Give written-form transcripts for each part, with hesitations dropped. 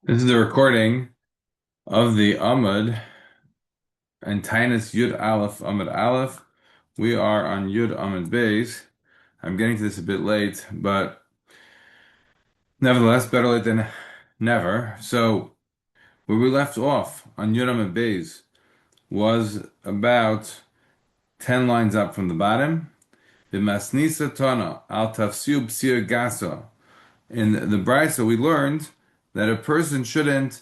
This is a recording of the Amud and Tainus Yud Aleph Amud Aleph. We are on Yud Amud Beis. I'm getting to this a bit late, but nevertheless, better late than never. So, where we left off on Yud Amud Beis was about 10 lines up from the bottom. The Masnisa Tana al Tafsiu Psir Gaso. In the Brisa, we learned that a person shouldn't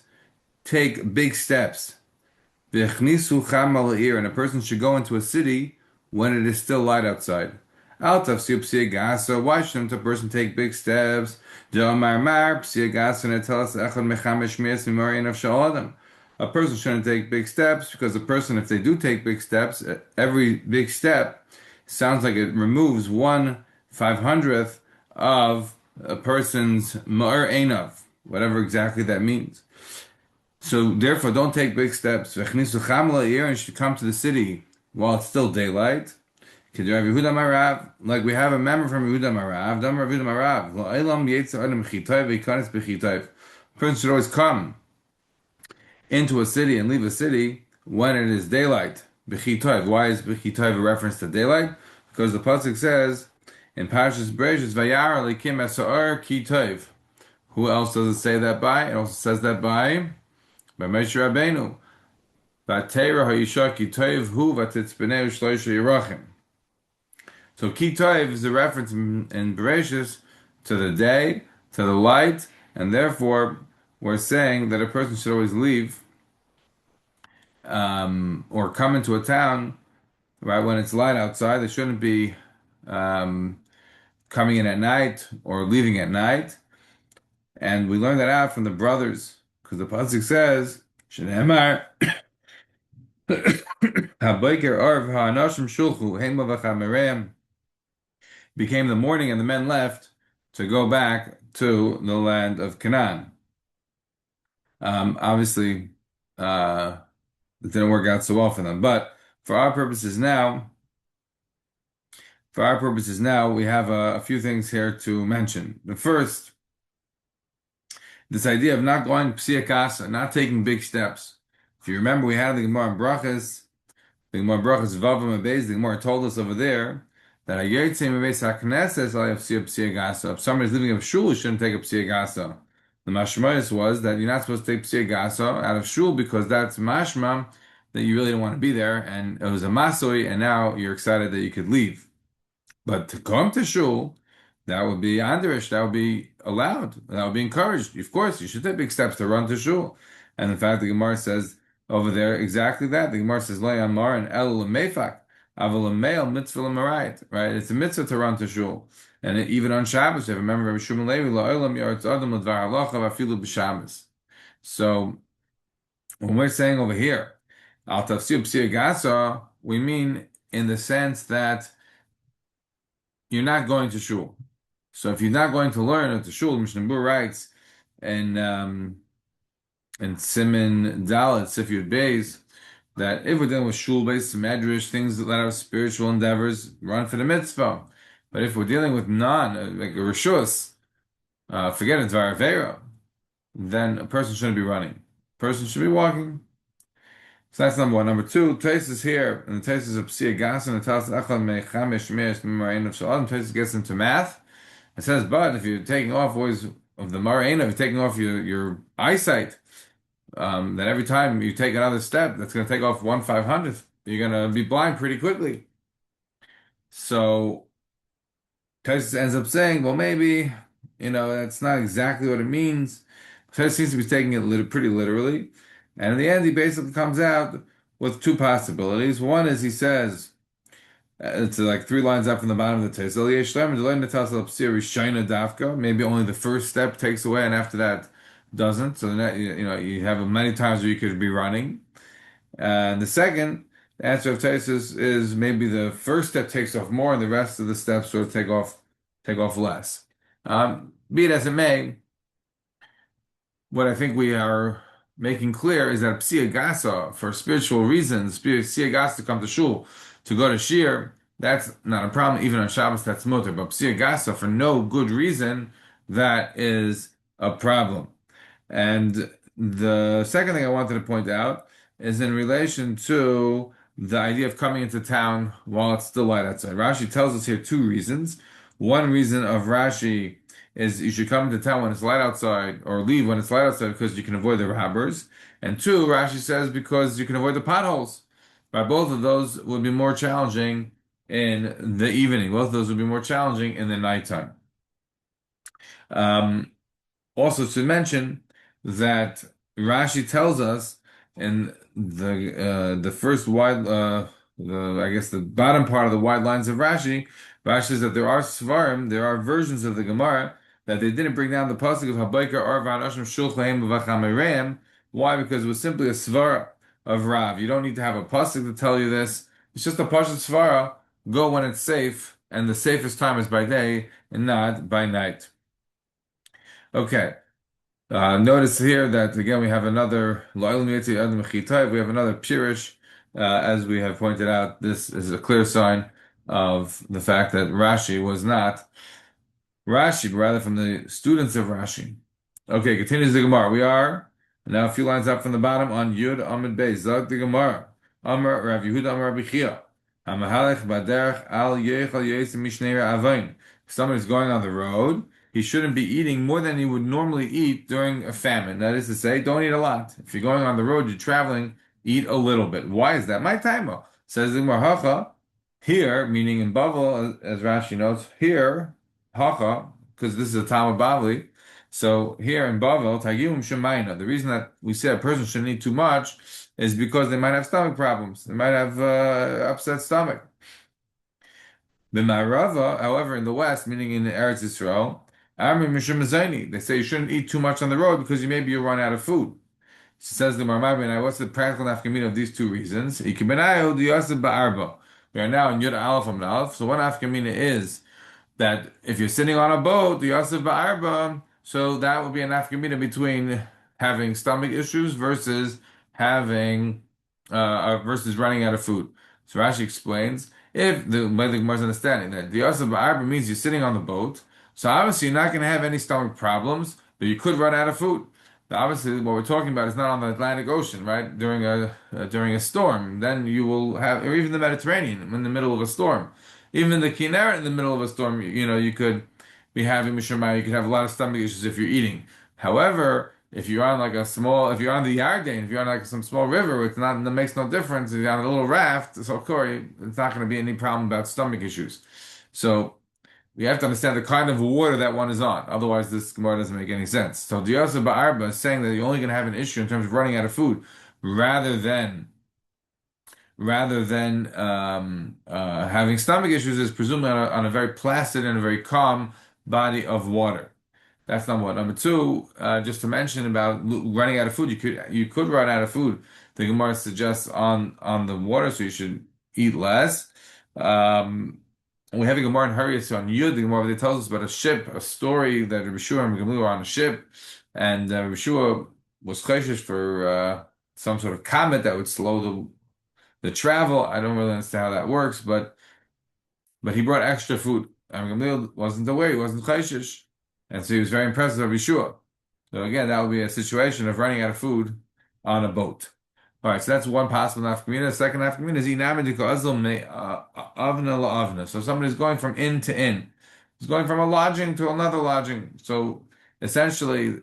take big steps. V'chnisu cham al ha'ir, and a person should go into a city when it is still light outside. Al tafsir p'sir gasa, why shouldn't a person take big steps? De'omar mar p'sir gasa netelas echad mechamesh mias mimori nafsha adam. A person shouldn't take big steps because a person, if they do take big steps, every big step sounds like it removes 1/500th of a person's ma'or einav, whatever exactly that means. So therefore, don't take big steps. V'chnisu cham la'ir, and should come to the city while it's still daylight. Like we have a member from Yehuda Marav, Damar Yehuda Marav. La'elam yetzer adam chitayv v'yikanes b'chitayv. A person should always come into a city and leave a city when it is daylight. B'chitayv. Why is b'chitayv a reference to daylight? Because the pasuk says in Parshas Bereshis, "Vayar alikim esa'ar kitayv." Who else does it say that by? It also says that by Moshe Rabbeinu. Vatera ha'isha kitayv hu vatitzpeneu shloisha yerachim. So kitayv is a reference in Bereshis to the day, to the light, and therefore we're saying that a person should always leave or come into a town right when it's light outside. They shouldn't be coming in at night or leaving at night. And we learned that out from the brothers because the pasuk says, "Shneimar habayker arv ha'anashim shulchu hema v'chamereim." Became the morning, and the men left to go back to the land of Canaan. Obviously, it didn't work out so well for them. But for our purposes now, we have a few things here to mention. The first, this idea of not going psiakasa, not taking big steps. If you remember, we had the Gemara in Brachas, Vavam and Beis. The Gemara told us over there that if somebody's living in shul, you shouldn't take a psiagasa. The mashmayis was that you're not supposed to take psiagasa out of shul because that's mashma that you really don't want to be there, and it was a masoi, and now you're excited that you could leave. But to come to shul, that would be anderish, that would be allowed, that would be encouraged. Of course, you should take big steps to run to shul. And in fact, the Gemara says over there exactly that. The Gemara says, Lo Yamar and El Lemefak. Mitzvah, right? It's a mitzvah to run to shul, and even on Shabbos, if you remember, Rabbi Shimon Levi, La'olam Yaretz Adam L'Dvar Halacha V'Afilu B'Shabbos. So when we're saying over here, Al Tafsir P'Sir Gasa, we mean in the sense that you're not going to shul. So if you're not going to learn at the shul, Mishnah Bur writes in Siman Dalet Sif Yud Beis, that if we're dealing with shul-based medrash, things that have spiritual endeavors, run for the mitzvah. But if we're dealing with like a rishus, forget it, dvar avera, then a person shouldn't be running. A person should be walking. So that's number one. Number two, Taisus here, and the Taisus of Psia Gas and the Taisus Achal Mechamesh Meis Mimarain of Shalom, Taisus gets into math. It says, but if you're taking off always of the Marain, if you're taking off your eyesight, then every time you take another step, that's going to take off 1/500th. You're going to be blind pretty quickly. So Taisus ends up saying, well, maybe, that's not exactly what it means. Taisus seems to be taking it pretty literally. And in the end, he basically comes out with two possibilities. One is he says, it's like 3 lines up from the bottom of the Taisus, maybe only the first step takes away, and after that, doesn't. So that you have many times where you could be running. And the second answer of Taisus is maybe the first step takes off more, and the rest of the steps sort of take off less. Be it as it may, what I think we are making clear is that Psia Gasa, for spiritual reasons, Psia Gasa to come to shul, to go to shir, that's not a problem. Even on Shabbos, that's mutter. But Psia Gasa, for no good reason, that is a problem. And the second thing I wanted to point out is in relation to the idea of coming into town while it's still light outside. Rashi tells us here two reasons. One reason of Rashi is you should come into town when it's light outside, or leave when it's light outside because you can avoid the robbers. And two, Rashi says because you can avoid the potholes. By both of those would be more challenging in the evening. Both of those would be more challenging in the nighttime. Um, Also to mention that Rashi tells us in the first wide I guess the bottom part of the wide lines of Rashi, Rashi says that there are svarim, there are versions of the Gemara that they didn't bring down the pasuk of Habayker Arva Anashim Shulchaim V'Chamereim. Why? Because it was simply a svara of Rav. You don't need to have a pasuk to tell you this. It's just a pasuk svara. Go when it's safe, and the safest time is by day and not by night. Okay. Notice here that again we have another we have another pirish. As we have pointed out, this is a clear sign of the fact that Rashi was not Rashi, but rather from the students of Rashi. Okay, continues the Gemara. We are now a few lines up from the bottom on Yud Amid Beis. Zog the Gemara. Amar Rav Yehuda Amar Rabbi Chia. Hamahalech baderech al yechal yesim mishnei avain. If someone is going on the road, he shouldn't be eating more than he would normally eat during a famine. That is to say, don't eat a lot. If you're going on the road, you're traveling, eat a little bit. Why is that? My taimo says the Gemara Hacha. Here, meaning in Bavel, as Rashi notes, here Hacha, because this is a Talmud Bavli. So here in Bavel, Tagiyum Shemaina, the reason that we say a person shouldn't eat too much is because they might have stomach problems. They might have upset stomach. The Marava, however, in the West, meaning in Eretz Yisrael, Amri Mishum Zaini, they say you shouldn't eat too much on the road because you'll run out of food. She says the Marmar, what's the practical nafkamina of these two reasons? We are now in Yud Aleph from Aleph. So one nafkamina is that if you're sitting on a boat, the Yosef Ba'arba, so that would be an nafkamina between having stomach issues having versus running out of food. So Rashi explains if the Gemara's understanding that the Yosef Ba'arba means you're sitting on the boat, so obviously you're not going to have any stomach problems, but you could run out of food. Now, obviously, what we're talking about is not on the Atlantic Ocean, right? During a storm, then you will have, or even the Mediterranean in the middle of a storm, even in the Kinneret in the middle of a storm. You could be having mishumah. You could have a lot of stomach issues if you're eating. However, if you're on if you're on the Yarden, if you're on like some small river, it's not, it makes no difference. If you're on a little raft, so of course it's not going to be any problem about stomach issues. So we have to understand the kind of water that one is on. Otherwise, this Gemara doesn't make any sense. So Diyasa Ba'arba is saying that you're only going to have an issue in terms of running out of food, rather than having stomach issues is presumably on a very placid and a very calm body of water. That's number one. Number two, just to mention about running out of food, you could run out of food. The Gemara suggests on the water, so you should eat less. And we have a Gemara in Hurrius on Yud, the Gemara that tells us about a ship, a story that Rabbi Shua and Gamliel were on a ship, and Rabbi Shua was chayshish for some sort of comet that would slow the travel. I don't really understand how that works, but he brought extra food. And Gamliel wasn't aware, he wasn't chayshish, and so he was very impressed with Rabbi Shua. So again, that would be a situation of running out of food on a boat. All right, so that's one possible nafkamina. The second nafkamina is inamidiko azl me avna la avna. So somebody's going from inn to inn. He's going from a lodging to another lodging. So essentially,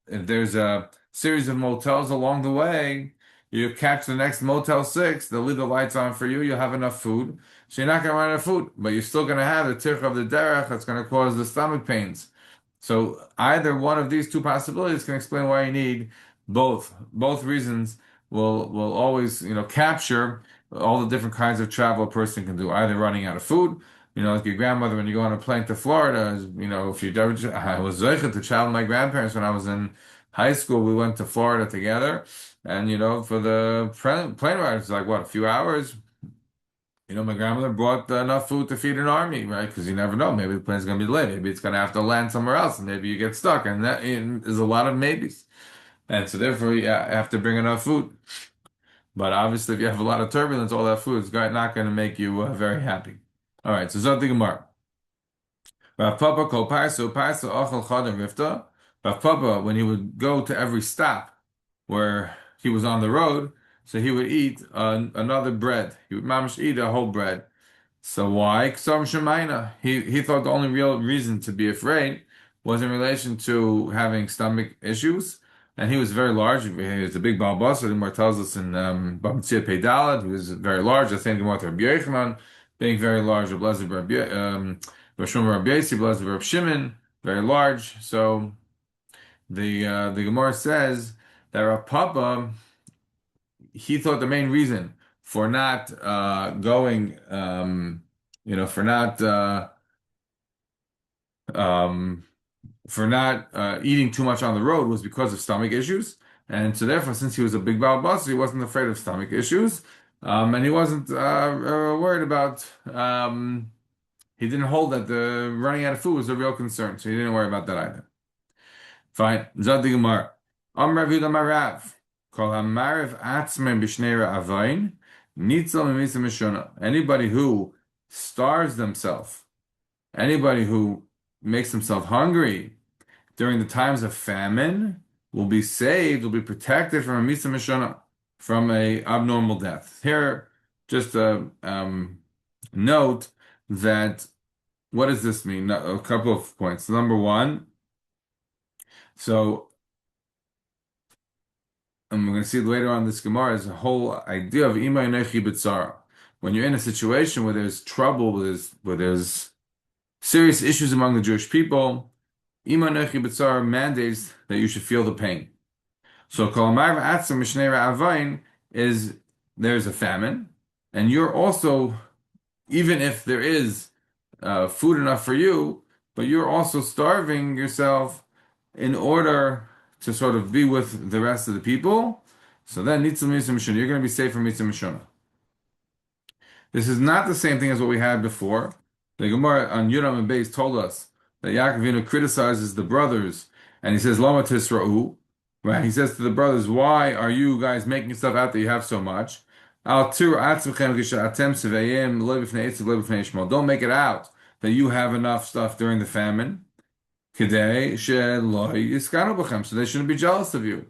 if there's a series of motels along the way, you catch the next Motel 6, they'll leave the lights on for you, you'll have enough food. So you're not going to run out of food, but you're still going to have the tirch of the derech that's going to cause the stomach pains. So either one of these two possibilities can explain why you need both. Both reasons will always, capture all the different kinds of travel a person can do. Either running out of food, like your grandmother when you go on a plane to Florida, if you ever, I was zeicher to travel with my grandparents when I was in high school. We went to Florida together, and for the plane ride, it's like what, a few hours. My grandmother brought enough food to feed an army, right? Because you never know. Maybe the plane's going to be delayed. Maybe it's going to have to land somewhere else, and maybe you get stuck. And that is a lot of maybes. And so therefore, you have to bring enough food. But obviously, if you have a lot of turbulence, all that food is not going to make you very happy. All right, so Zot the Gemara. Rav Papa kol parso ochel chad and rifta. Rav Papa, when he would go to every stop where he was on the road, so he would eat another bread. He would mamish eat a whole bread. So why? K'sav Shemaina. He thought the only real reason to be afraid was in relation to having stomach issues. And he was very large. He was a big Baal Basar. The Gemara tells us in Bava Metzia Pei Daled, he was very large. I think Gemara Rabbi Yochanan being very large. Rabbi Shmuel Rabbi Yosi, Rabbi Shimon, very large. So the Gemara says that Rav Papa, he thought the main reason for not going, for not um, eating too much on the road was because of stomach issues. And so therefore, since he was a big Baal Basar, he wasn't afraid of stomach issues. And he wasn't worried about, he didn't hold that the running out of food was a real concern. So he didn't worry about that either. Fine. Zad the Gemara. Amar Rav Yudah Amar Rav. Kol hamariv atzmei b'shnei ra'avain nitzal mimisa mishona. Anybody who starves themselves, anybody who makes himself hungry during the times of famine will be saved, will be protected from a misa mishona, from a abnormal death. Here, just a note that what does this mean? A couple of points. Number one, so and we're going to see later on this Gemara is a whole idea of ima yonechi b'tzara. When you're in a situation where there's trouble, where there's serious issues among the Jewish people, ima yonechi b'tzara mandates that you should feel the pain. So kol amar v'atzam mishnei ra'avain is there's a famine, and you're also, even if there is food enough for you, but you're also starving yourself in order to sort of be with the rest of the people. So then nitzal mitzvah mishana, you're going to be safe from mitzvah mishana. This is not the same thing as what we had before. The Gemara on Yudam and Beis told us that Yaakov Avinu criticizes the brothers, and he says Lama tisra'u, right? He says to the brothers, why are you guys making stuff out that you have so much? Don't make it out that you have enough stuff during the famine. So they shouldn't be jealous of you.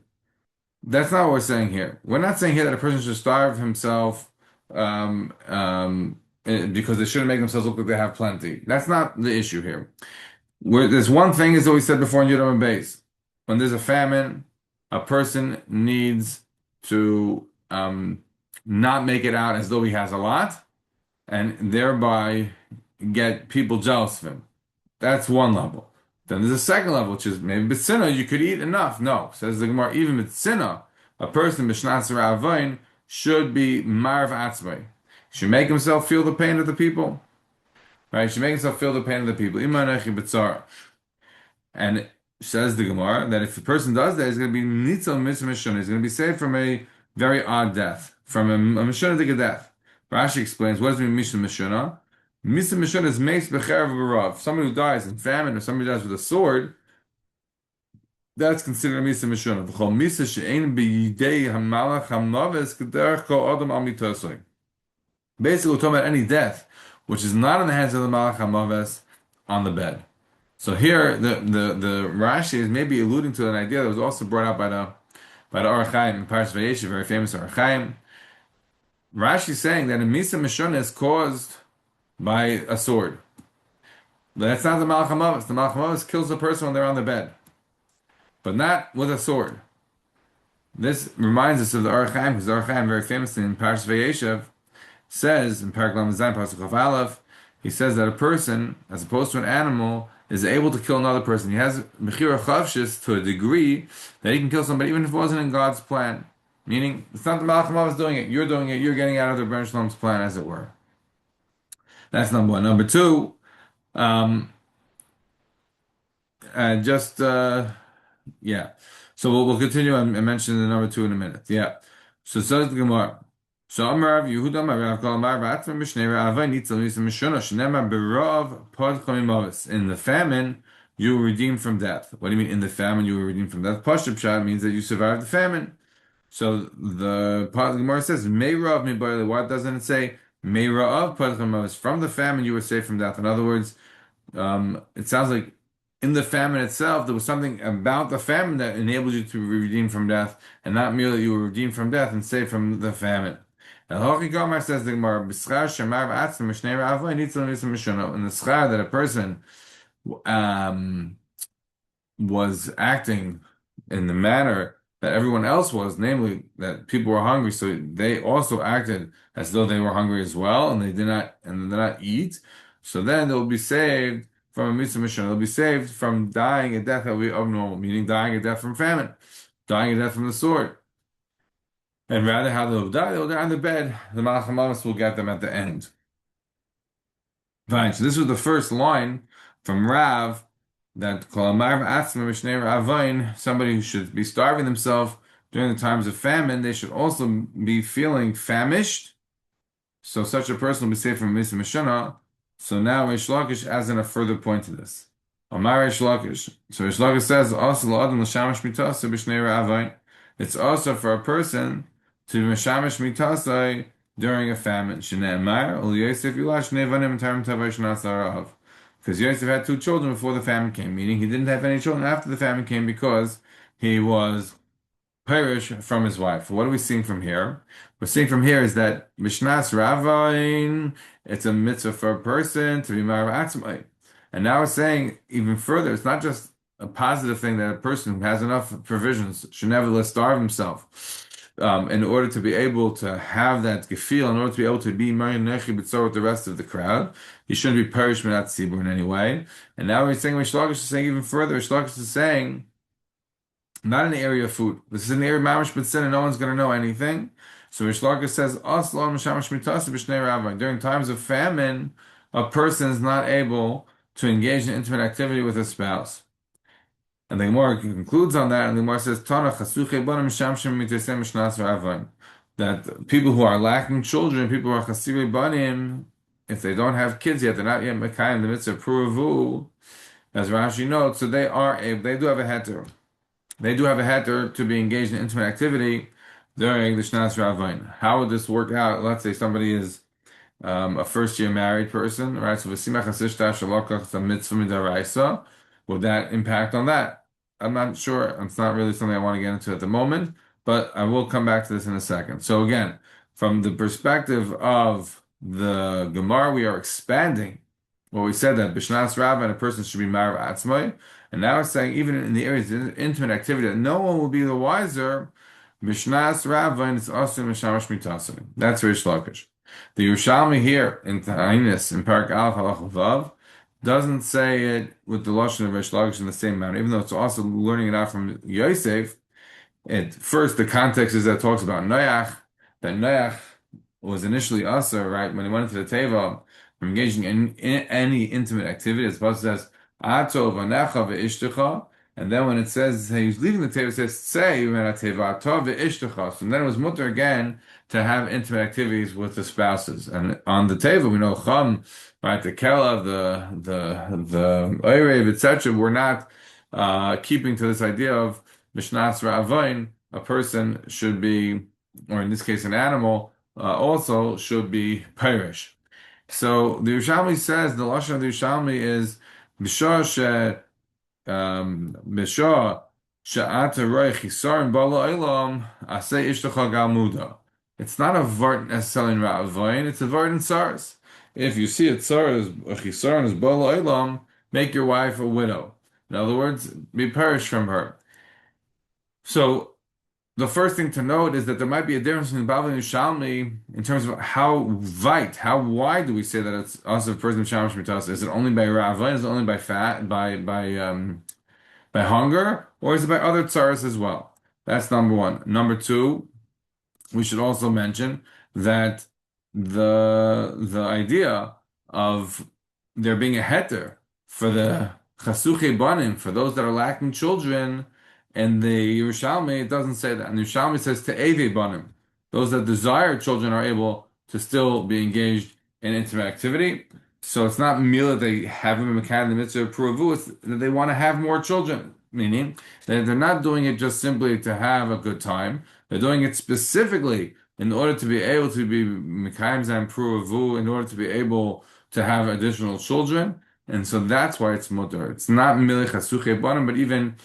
That's not what we're saying here. We're not saying here that a person should starve himself because they shouldn't make themselves look like they have plenty. That's not the issue here. There's one thing, is what we said before in Yudam and Beis. When there's a famine, a person needs to not make it out as though he has a lot, and thereby get people jealous of him. That's one level. Then there's a second level, which is maybe b'tzina, you could eat enough. No, says the Gemara, even b'tzina, a person b'shnas ra'avain should be marv atzmai. Should make himself feel the pain of the people. Right? Should make himself feel the pain of the people. Imanechi b'tzara. And says the Gemara that if the person does that, he's going to be nitzal mitzvah mishana. He's going to be saved from a very odd death, from a mishana death. Rashi explains, what does it mean mishana mishana? Misa Mishon is mace b'cherev b'rav. Somebody who dies in famine or somebody who dies with a sword, that's considered a Misa Mishon. V'chol Misa she'ein b'yidei hamalach hamaves k'derech kol adam al mitosoi. Basically, we're talking about any death which is not in the hands of the malach hamaves on the bed. So here, the Rashi is maybe alluding to an idea that was also brought out by the Orach Chaim in Parshas Vayeshev, very famous Orach Chaim. Rashi is saying that a Misa Mishon is caused by a sword. But that's not the Malach HaMavis. The Malach HaMavis kills the person when they're on the bed, but not with a sword. This reminds us of the Orach Chaim, because the Orach Chaim, very famously in Parshas Vayeshev, says in Parak Lamed Zayin, Pasuk Chaf Aleph, he says that a person, as opposed to an animal, is able to kill another person. He has Mechira Chavshis to a degree that he can kill somebody even if it wasn't in God's plan. Meaning, it's not the Malach HaMavis doing it, you're doing it, you're getting out of the Rebbeinu Shalom's plan, as it were. That's number one. Number two, yeah. So we'll continue and mention the number two in a minute. Yeah. So says the Gemara. So Amar Rav Yehuda Amar Rav Kol Amar V'atzma Mishnei Ra'avai Nitzal Misa Mishona Shenema B'Rav Pod Chamimavis. In the famine, you were redeemed from death. What do you mean in the famine you were redeemed from death? Pashut Pshat means that you survived the famine. So the Gemara says, Meirav Mibarli. Why doesn't it say Meirav Pod Chamimavis? From the famine you were saved from death. In other words, it sounds like in the famine itself, there was something about the famine that enabled you to be redeemed from death, and not merely you were redeemed from death and saved from the famine. And Hochi Gomer says the Gemara, "B'schar shemar v'atzim mishnei ra'avoi nitzal nitzal mishono." In the schar that a person um, was acting in the manner that everyone else was, namely that people were hungry, so they also acted as though they were hungry as well, and they did not eat. So then they'll be saved from a mitzvah mission. They'll be saved from dying a death that will be abnormal, meaning dying a death from famine, dying a death from the sword. And rather how they'll die on the bed. The Malach HaMamas will get them at the end. Fine. So this was the first line from Rav that somebody who should be starving themselves during the times of famine, they should also be feeling famished. So such a person will be saved from Misa Mishana. So now Reish Lakish adds in a further point to this. Amar Reish Lakish. So Reish Lakish says, also l'adam l'shamash mitasa b'shnei ra'avain. It's also for a person to be mishamash mitasai during a famine. Shne'emar ul Yosef Yulash nevanim tarim tavay shnasarav. Because Yosef had two children before the famine came, meaning he didn't have any children after the famine came because he was perish from his wife. What are we seeing from here? We're seeing from here is that Mishnas Ravain, it's a mitzvah for a person to be Marav Atzmai. And now we're saying even further, it's not just a positive thing that a person who has enough provisions should nevertheless starve himself. In order to be able to have that gefil, in order to be able to be Marin Nechi B'tzor with the rest of the crowd, he shouldn't be perished Minat Tzibur in any way. And now we're saying, Rish Lakish is saying even further, Rish Lakish is saying, not in the area of food. This is in the area of mamash b'tzin, and no one's going to know anything. So Rish Lakish says, "Aslan mishamash mitasi b'shnei rabbi." During times of famine, a person is not able to engage in intimate activity with a spouse. And the Gemara concludes on that, and the Gemara says, "Tana chasuchei banim shamshim mitasem mishnas rabbi." That people who are lacking children, people who are chasirei banim, if they don't have kids yet, they're not yet mekayim the mitzvah pruvu, as Rashi notes, so they do have a heter. They do have a heter to be engaged in intimate activity during the Shnas Ravain. How would this work out? Let's say somebody is a first-year married person, right? So v'simach hasishta shalokach a mitzvah midaraisa. Would that impact on that? I'm not sure. It's not really something I want to get into at the moment, but I will come back to this in a second. So again, from the perspective of the Gemara, we are expanding what we said that Bishnas Ravain, a person should be Marav Atzmai. And now it's saying even in the areas of intimate activity that no one will be the wiser, Mishnas Ravain is also Mishamash Mitasim. That's Rish Lakish. The Yerushalmi here in Taanit in Parak Aleph Halach Vav doesn't say it with the lashon of Rish Lakish in the same manner, even though it's also learning it out from Yosef. First, the context is that it talks about Noach, that Noach was initially Asa, right, when he went into the Teva, from engaging in any intimate activity, as opposed to says, Ato v'necha ve'ishtecha, and then when it says he's leaving the teva, it says say teva ato ve'ishtecha. So then it was mutter again to have intimate activities with the spouses. And on the teva, we know chum, right, the kela, the oirev, etc. We're not keeping to this idea of mishnas ra'avain. A person should be, or in this case, an animal, also should be pirish. So the Yerushalmi says the lashon of the Yerushalmi is b'shah she'ata roich chisaron bala olam asay ishtecha galmuda. It's not a vart necessarily in Ra'avain, it's a vart in Tsaris. If you see a Tsaris, a chisaron is bala olam, make your wife a widow. In other words, be perished from her. So the first thing to note is that there might be a difference in Bavli and Yerushalmi in terms of how wide do we say that it's also a person of Shamash Mitasa? Is it only by Ra'avain? Is it only by fat, by hunger, or is it by other tsaras as well? That's number one. Number two, we should also mention that the idea of there being a heter for the chasuche banim, for those that are lacking children. And the Yerushalmi, it doesn't say that. And the Yerushalmi says to Eve Banim. Those that desire children are able to still be engaged in intimate activity. So it's not merely that they have them in the mitzvah of Puravu, it's that they want to have more children. Meaning that they're not doing it just simply to have a good time. They're doing it specifically in order to be able to be Mekayim Zan Puravu, in order to be able to have additional children. And so that's why it's mutter. It's not milich hasuche banim, but even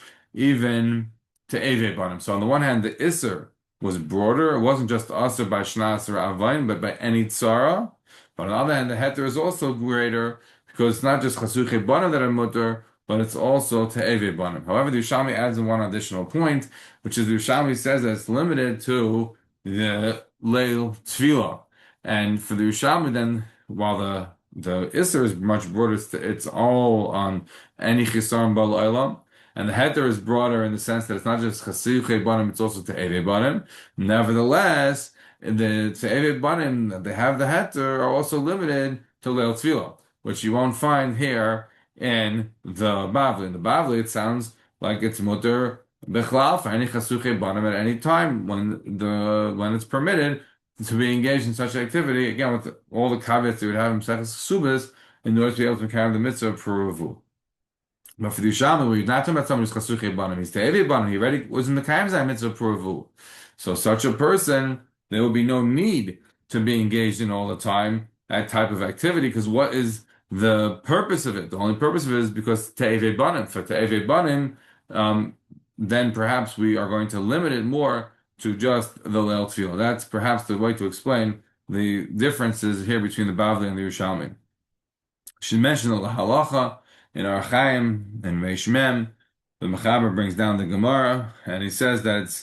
to eve banim. So on the one hand, the iser was broader. It wasn't just aser by shnas or avain, but by any tzara. But on the other hand, the heter is also greater because it's not just chasuche banim that are mutter, but it's also to eve banim. However, the Yerushalmi adds in one additional point, which is the Yerushalmi says that it's limited to the leil tefillah. And for the Yerushalmi, then while the Isser is much broader. It's all on any Chisaron Bal Olam. And the Heter is broader in the sense that it's not just Chassidei Banim, it's also Te'evei Banim. Nevertheless, the Te'evei Banim that they have the Heter are also limited to Leil Tefillah, which you won't find here in the Bavli. In the Bavli, it sounds like it's Mutter Bechlal for any Chassidei Banim at any time when it's permitted to be engaged in such activity, again, with all the caveats that would have in Seches Subas, in order to be able to carry the mitzvah of Peruvu. But for the Yerushalmi, we're not talking about someone who's Chasuche Banim, he's Te'evi Banim, he already was in the Kaimzai mitzvah of Peruvu. So such a person, there will be no need to be engaged in all the time that type of activity, because what is the purpose of it? The only purpose of it is because Te'evi Banim. For Te'evi Banim, then perhaps we are going to limit it more to just the Leil Tefillah. That's perhaps the way to explain the differences here between the Bavli and the Yerushalmi. She mentioned the halacha in Ar Chaim and Reish Mem. The Mechaber brings down the Gemara, and he says that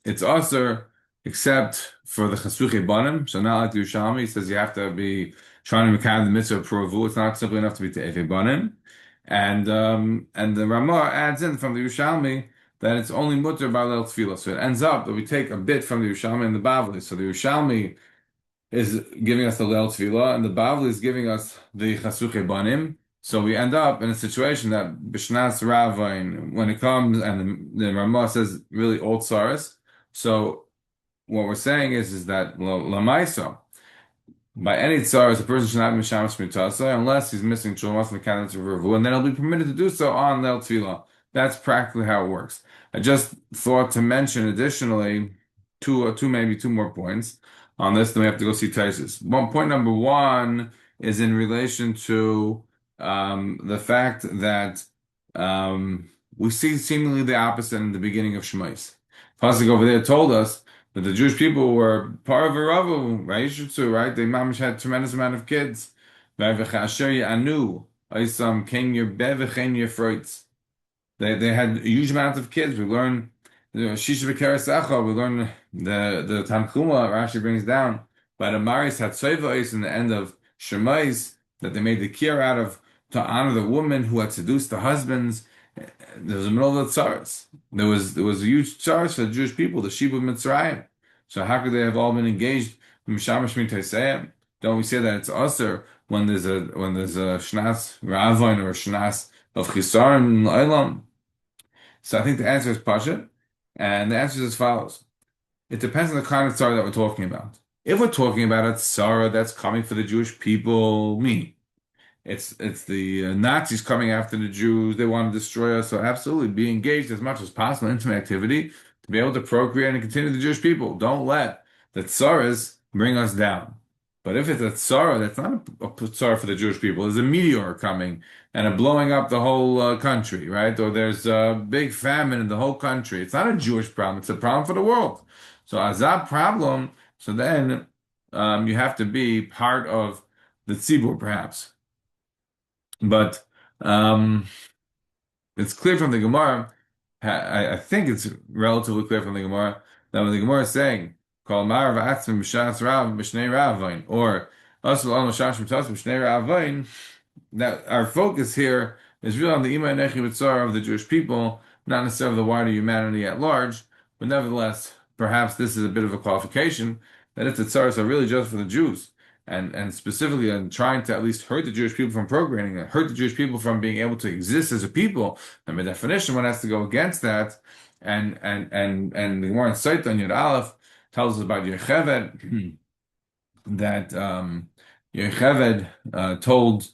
it's also except for the Chasuche Banim. So not like the Yerushalmi, he says you have to be trying to make the mitzvah of Puravu. It's not simply enough to be Te'efe Banim. And the Ramah adds in from the Yerushalmi that it's only mutter by Leil Tefillah. So it ends up that we take a bit from the Yerushalmi and the Bavli. So the Yerushalmi is giving us the Leil Tefillah, and the Bavli is giving us the Chasuche Banim. So we end up in a situation that Bishnas Ravain, when it comes, and the Ramah says really old Saris. So what we're saying is that Lamaisa, by any tzaras, a person should not be mishamash mitasa unless he's missing trumas from the candidates of Ravu, and then he'll be permitted to do so on Leil Tefillah. That's practically how it works. I just thought to mention additionally maybe two more points on this. Then we have to go see Taisus. Point number one is in relation to the fact that we see seemingly the opposite in the beginning of Shemais. Pasuk over there told us that the Jewish people were part of a ravu, right? They mamish had a tremendous amount of kids. They had a huge amount of kids. We learn Shisha V'Keres we learn the Tanchuma, Rashi brings down by the Maris Hatzayvais in the end of Shemais, that they made the kir out of to honor the woman who had seduced the husbands. There was a middle of the tzaras. There was a huge tzaras for the Jewish people, the Shiva Mitzrayim. So how could they have all been engaged in Mishamash Mitayseim? Don't we say that it's usher when there's a shnas Ravain or a shnas of Chisaron in Olam? So I think the answer is Pasha, and the answer is as follows. It depends on the kind of tzara that we're talking about. If we're talking about a tzara that's coming for the Jewish people, it's the Nazis coming after the Jews. They want to destroy us. So absolutely, be engaged as much as possible in intimate activity to be able to procreate and continue the Jewish people. Don't let the tsaras bring us down. But if it's a tzara, that's not a tzara for the Jewish people. There's a meteor coming and a blowing up the whole country, right? Or there's a big famine in the whole country. It's not a Jewish problem. It's a problem for the world. So as that problem, so then you have to be part of the tzibur, perhaps. But it's clear from the Gemara, I think it's relatively clear from the Gemara, that when the Gemara is saying, Kol Marav Atzim B'Shas Rav B'Shnei Ravain, or Asal Al Mashash B'Tas B'Shnei Ravain, that our focus here is really on the Ima Nechi B'Tzar of the Jewish people, not necessarily the wider humanity at large, but nevertheless, perhaps this is a bit of a qualification that if the tzaras are really just for the Jews, and specifically on trying to at least hurt the Jewish people from procreating, and hurt the Jewish people from being able to exist as a people, and by definition, one has to go against that. And the Gemara in Saitan Yud Aleph tells us about Yocheved that Yocheved told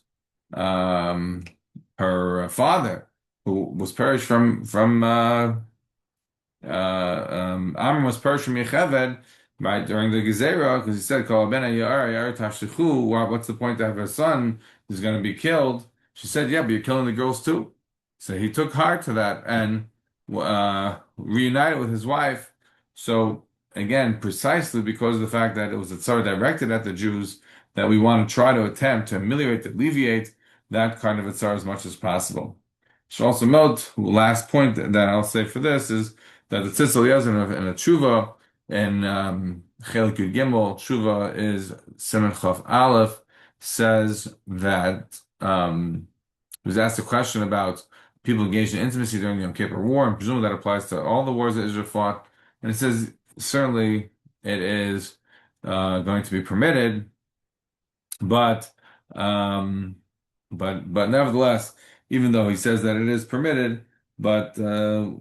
her father, who was perished from Amram was perished from Yocheved, right, during the Gezerah, because he said, "Kol ben Ya'ar Ya'ar Tashlichu." What's the point to have a son is going to be killed. She said, yeah, but you're killing the girls too. So he took heart to that and reunited with his wife. So again, precisely because of the fact that it was a Tsar directed at the Jews, that we want to try to attempt to ameliorate, alleviate that kind of a Tsar as much as possible. Should also note, last point that I'll say for this is that the Tzitz Eliezer in a tshuva in Chelik Yud Gimel, tshuva is Siman Chaf Aleph, says that he was asked a question about people engaged in intimacy during the Yom Kippur War, and presumably that applies to all the wars that Israel fought. And it says certainly it is going to be permitted, but um, but nevertheless, even though he says that it is permitted, but the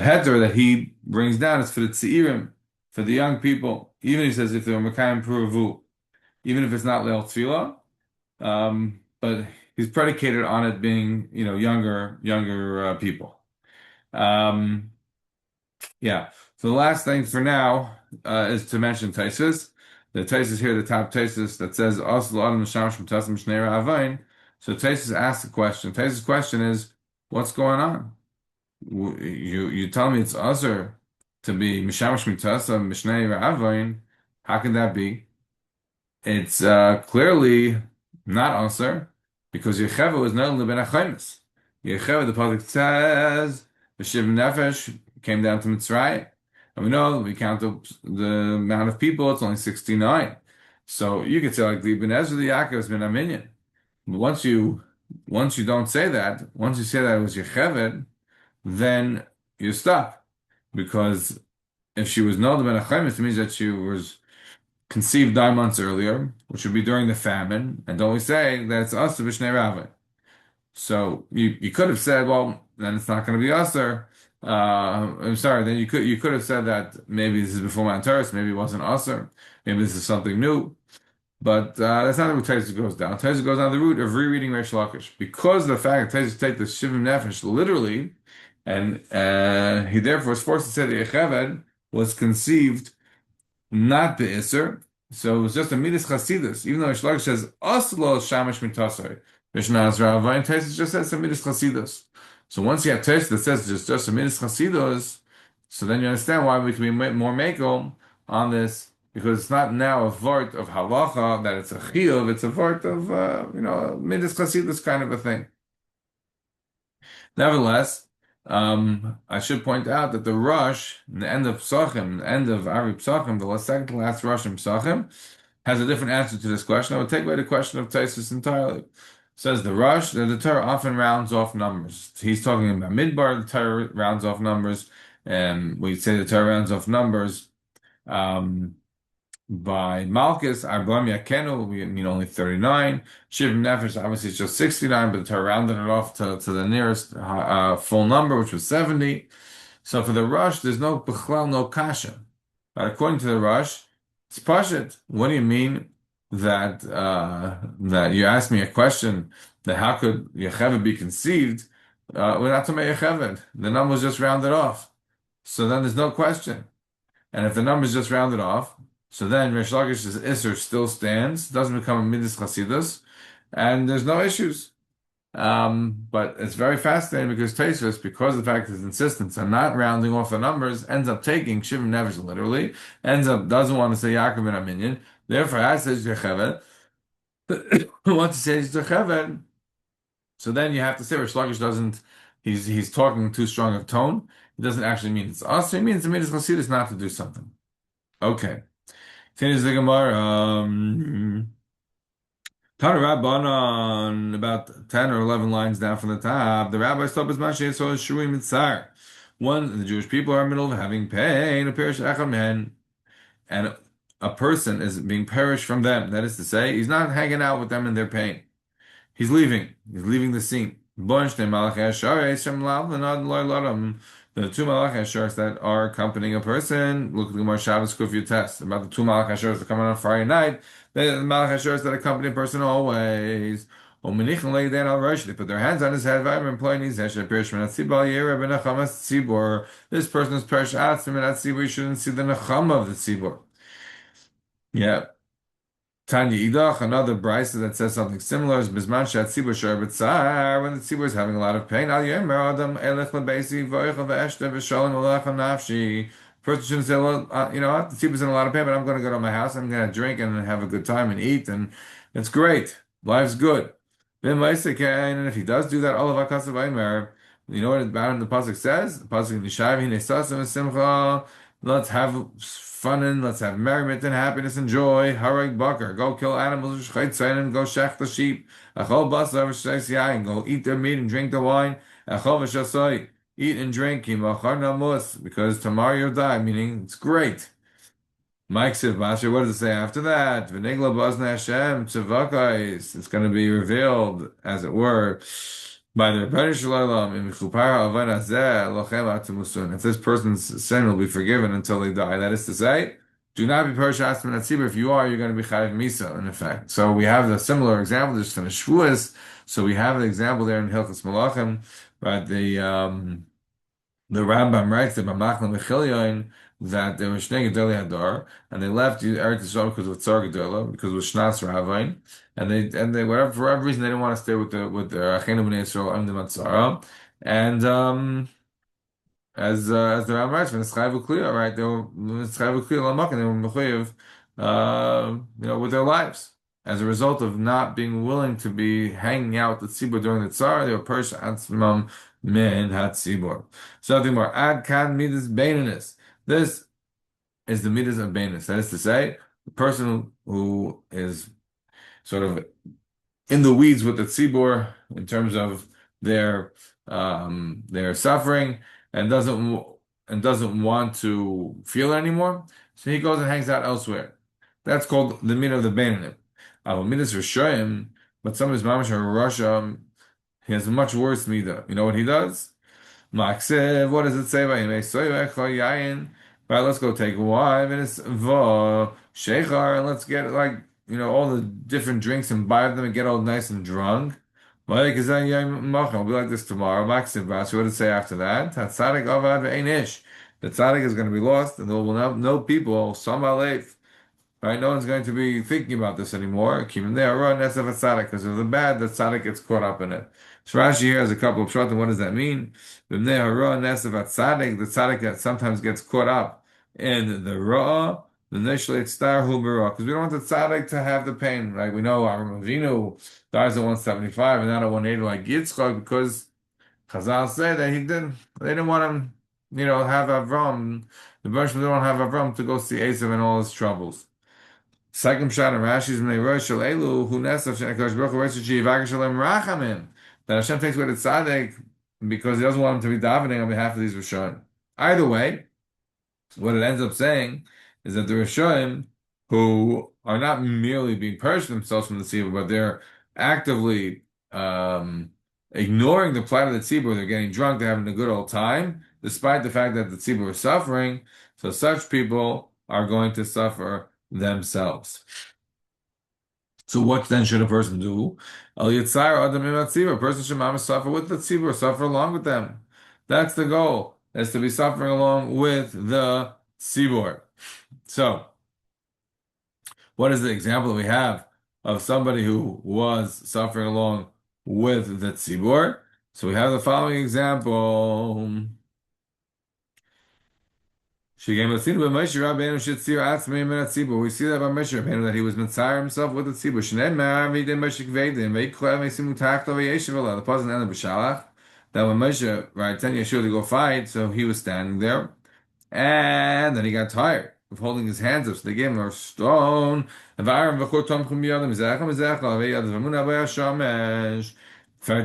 header that he brings down is for the tzeirim, for the young people. Even he says if they're mekayim puravu, even if it's not leil tefillah, but he's predicated on it being younger people. Um, yeah. So the last thing for now is to mention Taisus. The Taisus here, the top Taisus that says Asl Adam Mishamash Mutasim Shnei Ra'avain. So Taisus asks the question. Taisus' question is, what's going on? You tell me it's Azar to be Mishamash Mutasim Mishnei Ra'avain. How can that be? It's clearly not Aser because Yecheva was not only ben Achaimis. Yecheva, the pasuk says, the Shiv Nefesh came down to Mitzrayim. And we know we count the amount of people, it's only 69. So you could say like the Ibn Ezra, the Yaakov has been a minion. But once you don't say that, once you say that it was Yecheved, then you're stuck. Because if she was Nolda ben Achaimis, it means that she was conceived 9 months earlier, which would be during the famine, and don't we say that it's Asr b'shnei Ravin? So you could have said, well, then it's not going to be Asr. I'm sorry. Then you could have said that maybe this is before Mount Taurus, maybe it wasn't Asr, maybe this is something new. But that's not the route Taisa goes down. Taisa goes down the route of rereading Reish Lakish because of the fact that Taisa take the Shivim Nefesh literally, and he therefore is forced to say that Yecheved was conceived not the Isser. So it was just a Midas Chasidus, even though Shlag says Oslo Shamash Mitasai. Mishnah's Ravain Tesis just says a Midas Chasidus. So once you have Tesis that says just a Midas Chasidus, so then you understand why we can be more makel on this, because it's not now a vort of halacha that it's a chiyuv, it's a vort of Midas Chasidus kind of a thing. Nevertheless, I should point out that the Rosh, the end of Psachim, the end of Ari Psachim, the second to last Rosh in Psachim, has a different answer to this question. I would take away the question of Taisus entirely. Says the Rosh, that the Torah often rounds off numbers. He's talking about Midbar, the Torah rounds off numbers, and we say the Torah rounds off numbers. By Malchus, Arbam Yakenu, we mean only 39. Shiv Nefesh, obviously it's just 69, but the Torah rounded it off to the nearest full number, which was 70. So for the Rosh, there's no Bechlal, no Kasha. But according to the Rosh, it's Pashit. What do you mean that you asked me a question that how could Yecheved be conceived? We're not to make Yecheved. The number was just rounded off. So then there's no question. And if the number is just rounded off, so then Reish Lakish's Isser still stands, doesn't become a Midas Chasidus, and there's no issues. But it's very fascinating because Tosfos, because of the fact his insistence on not rounding off the numbers, ends up taking Shivim Nefesh literally, doesn't want to say Yaakov ben Aminyan, therefore I says Yechevet. Once he says Yechevet, so then you have to say Reish Lakish doesn't, he's talking too strong of tone. It doesn't actually mean it's us, it means the Midas Chasidus not to do something. Okay. Finish the Gemara. Tana Rabbanon, about 10 or 11 lines down from the top. The rabbi stopped his Mashiach, so Shurim Mitzar. One, the Jewish people are in the middle of having pain, a perish Echad, and a person is being perished from them. That is to say, he's not hanging out with them in their pain. He's leaving. He's leaving the scene. The two Malach Ashars that are accompanying a person. Look at the Gemara Shabbos Kuf test about the two Malach Ashars that come on Friday night. The Malach Ashars that accompany a person always. They put their hands on his head. This person is perished out. You shouldn't see the Nechama of the Tzibor. Yeah. Tanya Idach, another brisa that says something similar is Bisman Shat Tzibur Shor B'Tzar, when the tzibur is having a lot of pain. Al Yomer Adam Elech LeBeisi V'Oichel V'Eshte V'Sholem Alecha Nafshi. Person shouldn't say, well, you know what, the tzibur's in a lot of pain, but I'm going to go to my house. I'm going to drink and have a good time and eat, and it's great. Life's good. Then Ma'aseh, and if he does do that, all of Akasav Aimer, you know what about the pasuk says? The pasuk in Yishav Hine Sasim Simcha. Let's have fun and let's have merriment and happiness and joy. Harag bakar, go kill animals, and go shech the sheep. Achol basar and go eat their meat and drink the wine. Achol v'shasoi, eat and drink. Kimachar namus, because tomorrow you'll die. Meaning it's great. Mike said, Master, what does it say after that? V'nigla bazna Hashem tzavakais. It's going to be revealed, as it were, by the Rebbeinu Shalom in Mechupara Avan Hazeh Lochem Atamusun. If this person's sin will be forgiven until they die, that is to say, do not be Parashas Min Hatzibur. If you are, you're going to be Chayiv Misa, in effect. So we have a similar example just in the Shavuos. So we have an example there in Hilchos Malachim, but the Rambam writes that B'machna Mechilyon that there was Shnei Gedolei Hadar, and they left Eretz Yisrael because of Tzar Gedolah, because of Shnas Ravain, and they whatever for whatever reason they didn't want to stay with the Achenu Bnei Yisrael and the Matzara, and as the Rambam writes, V'neschayvu Kliya, right? They were V'neschayvu Kliya Lamak, and they were mechuyev, with their lives. As a result of not being willing to be hanging out with the tzibur during the tzar, they were Persh Atzmam Min Hatzibur. Something more. Ad kan midas baininess. This is the midas of baininess. That is to say, the person who is sort of in the weeds with the tzibur in terms of their suffering and doesn't want to feel it anymore, so he goes and hangs out elsewhere. That's called the midah of the bainim. Midas Rishoyim, but some of his mamash are Russia. He has a much worse midah. You know what he does? Maksev, what does it say about him? Right, let's go take a wine and it's shechar, and let's get all the different drinks and buy them and get all nice and drunk. I'll be like this tomorrow. Maksev, what does it say after that? Tzaddik avad ve'einish. The tzaddik is going to be lost, and there will have no people. Some aleif. Right? No one's going to be thinking about this anymore. Keep him there. Run that's a tzaddik, because of the bad, the tzaddik gets caught up in it. So Rashi here has a couple of shorts. What does that mean? The tzaddik that sometimes gets caught up in the raw, the nishli star because we don't want the tzaddik to have the pain. Right? We know Avraham Avinu dies at 175 and not at 180 like Yitzchak, because Chazal say that they didn't want him, have Avram. The Bershom didn't want to have Avram to go see Esav and all his troubles. Second shot of Rashi's Meirosh Elu who Nesav Shekadosh Baruch Hu Yivaga Shalem Rachamim, that Hashem takes away the tzaddik because He doesn't want him to be davening on behalf of these Rishonim. Either way, what it ends up saying is that the Rishonim, who are not merely being purged themselves from the tzibur, but they're actively ignoring the plight of the tzibur. They're getting drunk, they're having a good old time, despite the fact that the tzibur is suffering. So such people are going to suffer themselves. So what then should a person do? A person should suffer with the tzibur, suffer along with them. That's the goal, is to be suffering along with the tzibur. So, what is the example that we have of somebody who was suffering along with the tzibur? So we have the following example. We see that by Moshe Rabbeinu that he was mitzayir himself with the tzibur. The pasuk ended b'shalach that when Moshe ten Yeshua to go fight, so he was standing there, and then he got tired of holding his hands up, so they gave him a stone. In fact,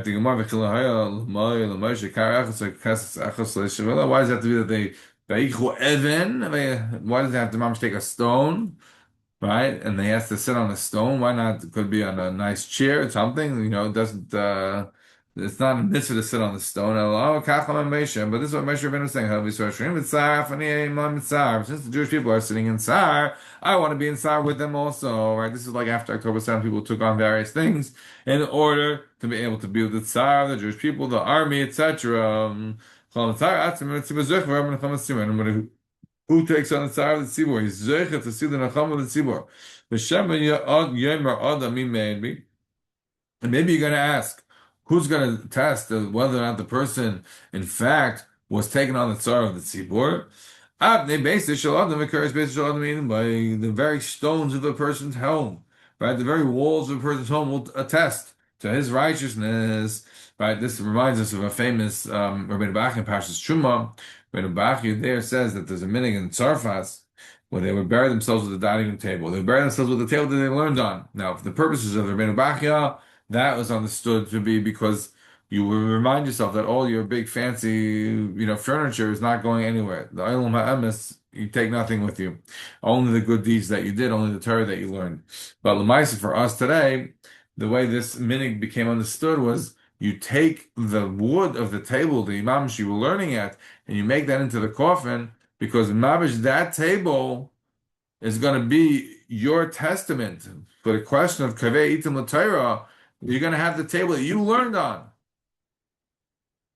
the Gemara, why does it have to be that they why does it have to mamash take a stone, right? And they has to sit on a stone. Why not? It could be on a nice chair or something. It doesn't. It's not a mitzvah to sit on the stone. But this is what Moshe Rabbeinu is saying. Since the Jewish people are sitting in Tsar, I want to be in Tsar with them also. Right? This is like after October 7th, people took on various things in order to be able to be with the Tsar, the Jewish people, the army, etc. Who takes on the side of the tzibur? He's zeichet to see the nacham of the tzibur. V'shem yomer adam mi made me. And maybe you're going to ask, who's going to test whether or not the person, in fact, was taken on the tsar of the tzibur? They base it shalom occurs based shalom meaning by the very stones of the person's home, right? The very walls of a person's home will attest to his righteousness, right? This reminds us of a famous Rabbeinu Bachya Parshas Truma. Rabbeinu Bachya there says that there's a minhag in Tzarfas where they would bury themselves with the dining room table. They would bury themselves with the table that they learned on. Now, for the purposes of Rabbeinu Bachya, that was understood to be because you will remind yourself that all your big fancy, furniture is not going anywhere. The Olam Ha'emes, you take nothing with you. Only the good deeds that you did, only the Torah that you learned. But L'maisa, for us today, the way this minig became understood was you take the wood of the table, the imam you were learning at, and you make that into the coffin, because mabish, that table is going to be your testament for the question of kaveh itim l'Torah. You're going to have the table that you learned on.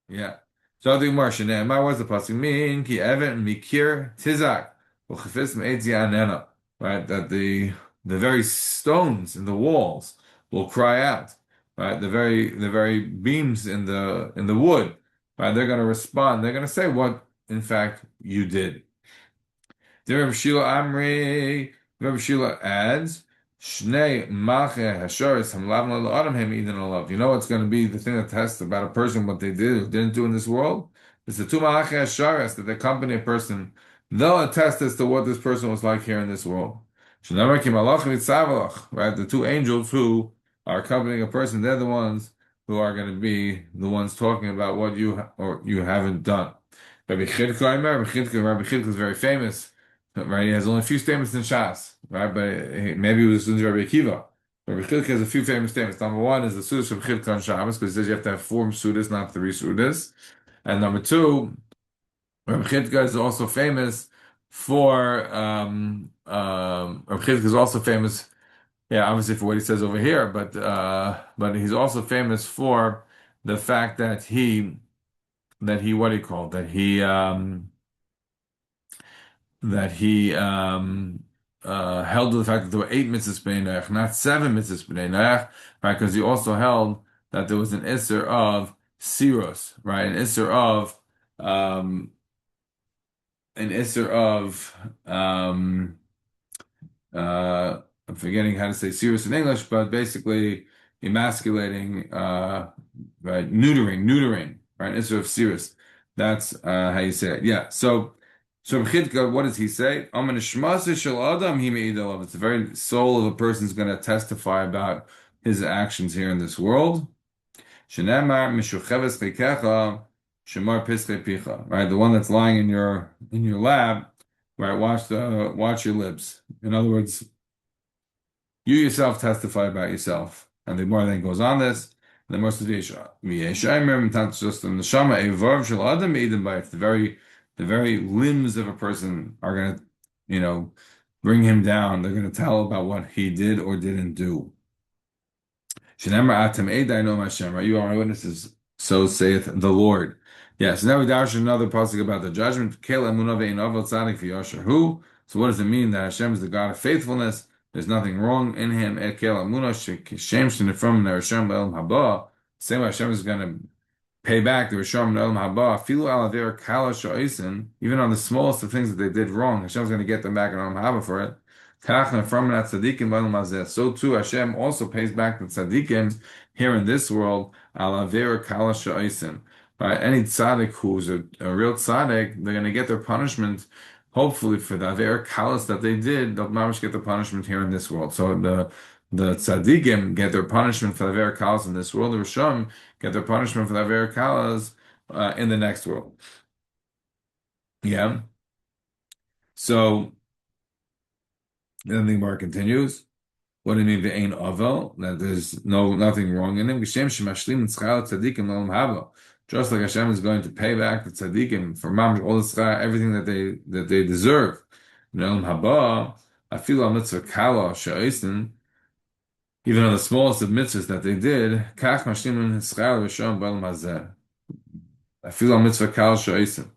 Yeah. So the Gemara Shnei, was the pasuk mean ki even mikir tizak u'chafis me'etzi anena, right? That the very stones in the walls will cry out, right? The very beams in the wood, right? They're going to respond. They're going to say what in fact you did. The Rabbi Shila Amri, Rabbi Shila adds, Shnei Mache Hasharis Hamlav Adam Hem Eden Alav. You know what's going to be the thing that tests about a person what they did or didn't do in this world? It's the two Mache Hasharis that accompany a person. They'll attest as to what this person was like here in this world. Shnei Kim Malach Vitzavalach, right? The two angels who are accompanying a person, they're the ones who are going to be the ones talking about what you haven't done. Rabbi Chidka is very famous. Right, he has only a few statements in Shas, right? But maybe he was in Rabbi Akiva. Rabbi Chilka has a few famous statements. Number one is the Sudas of Chilka on Shabbos, because he says you have to have 4 Sudas, not 3 Sudas. And number two, Rabbi Chilka is also famous for Rabbi Chilka is also famous, yeah, obviously for what he says over here, but he's also famous for the fact that he what do you call it? That he held to the fact that there were 8 mitzvahs b'nei Noach, not 7 mitzvahs b'nei Noach, right? Because he also held that there was an isser of siros, right? Um, an isser of I'm forgetting how to say siros in English, but basically emasculating, right? Neutering, right? Isser of siros. That's how you say it. Yeah. So Chidka, what does he say? It's the very soul of a person is going to testify about his actions here in this world. Right, the one that's lying in your lab, right? Watch your lips. In other words, you yourself testify about yourself. And the more then goes on this, the more says not just the neshama, evav shel adam eden by the very limbs of a person are going to, bring him down. They're going to tell about what he did or didn't do. Shenemar atem eidai no Hashem, right? You are my witnesses, so saith the Lord. Yeah, so now we dash another pasuk about the judgment. Kel emunah ve'in avot tzadik v'yasher hu. So what does it mean that Hashem is the God of faithfulness? There's nothing wrong in him. Et kel emunah shekishem shenifram nerashem le'elam haba. Same way Hashem is going to pay back the Rishon Elam Haba, Filu Alaver Kala Sha'isen, even on the smallest of things that they did wrong, Hashem's going to get them back in Elam Haba for it. So too, Hashem also pays back the tzaddikim here in this world, Alaver Kala Sha'isen. Right? Any tzaddik who's a real tzaddik, they're going to get their punishment, hopefully for the Aver Kalas that they did, they'll mamish get the punishment here in this world. So the tzaddikim get their punishment for the Aver Kalas in this world, the Rishon get their punishment for the Aver Kalas in the next world. Yeah. So then the Gemara continues. What do you mean ve'ein avel? That there's nothing wrong in him. Just like Hashem is going to pay back the tzaddikim for mamish all the schar, everything that they deserve. Elam haba, afilu mitzvah kala she'osin. Even on the smallest of mitzvahs that they did, I feel on mitzvah kal sha'isen.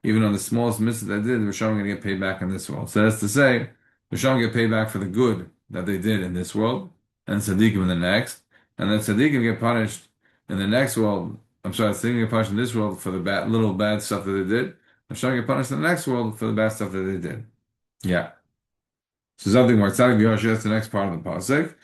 even on the smallest mitzvah they did, the Rishonim are going to get paid back in this world. So that's to say, the Rishonim get paid back for the good that they did in this world, and Tzaddikim in the next, and then Tzaddikim get punished in the next world. I'm sorry, Tzaddikim get punished in this world for the bad, little bad stuff that they did. The Rishonim get punished in the next world for the bad stuff that they did. Yeah. So something more tzaddik v'yosher, that's the next part of the pasuk.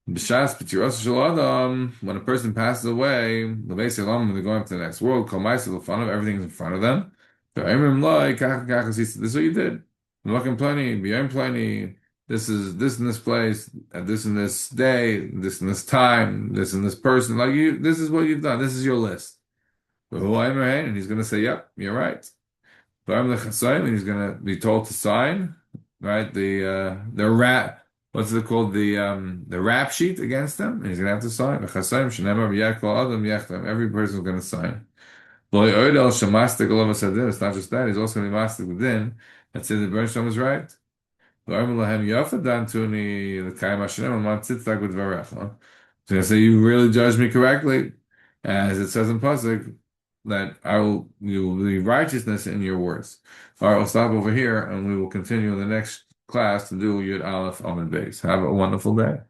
B'shas b'tiros shel adam, when a person passes away, l'beis olam, when they're going up to the next world, kol ma'aseh l'fanav, everything's in front of them. V'ayimrim lo, kach kach, this is what you did. L'makom pleni, b'yom pleni, this is this in this place, at this in this day, this in this time, this in this person. Like you, this is what you've done. This is your list. And he's going to say, "Yep, you're right." And he's going to be told to sign, right? The rap, what's it called? The rap sheet against them, and he's going to have to sign. Every person is going to sign. It's not just that; he's also going to be master within. And say the Bernstein was right. So I say, you really judged me correctly, as it says in Pasuk, that you will be righteousness in your words. All right, we'll stop over here, and we will continue in the next class to do Yud Aleph Amud Beis. Have a wonderful day.